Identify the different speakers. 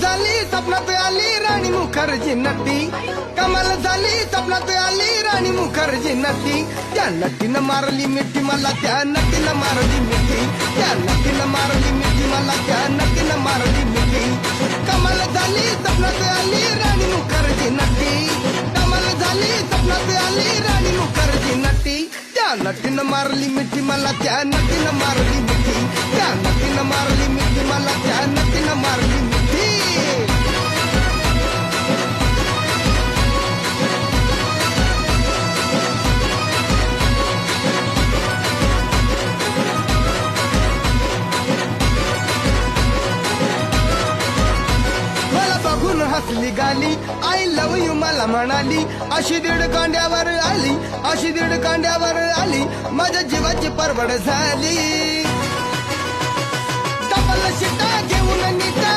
Speaker 1: झाली स्वप्नात आली राणी मुखर्जी नटी, कमाल झाली स्वप्नात आली राणी मुखर्जी नटी. त्या नटीनं मारली मिठी मला, त्या नटीनं मारली मिठी, त्या नटीनं मारली मिठी मला, त्या नटीनं मारली मिठी. कमाल झाली स्वप्नात आली राणी मुखर्जी नटी, कमाल झाली स्वप्नात आली राणी मुखर्जी नटी. त्या नटीनं मारली मिठी मला, त्या नटीनं मारली मिठी, त्या नटीनं मारली मिठी मला, त्या नटीनं मारली मिठी. बघून हसली गाली, आय लव यू मला म्हणाली. अशी दीड कांड्यावर आली, अशी दीड कांड्यावर आली, माझ्या जीवाची परवड झाली. डबल शिटा घेऊन निघा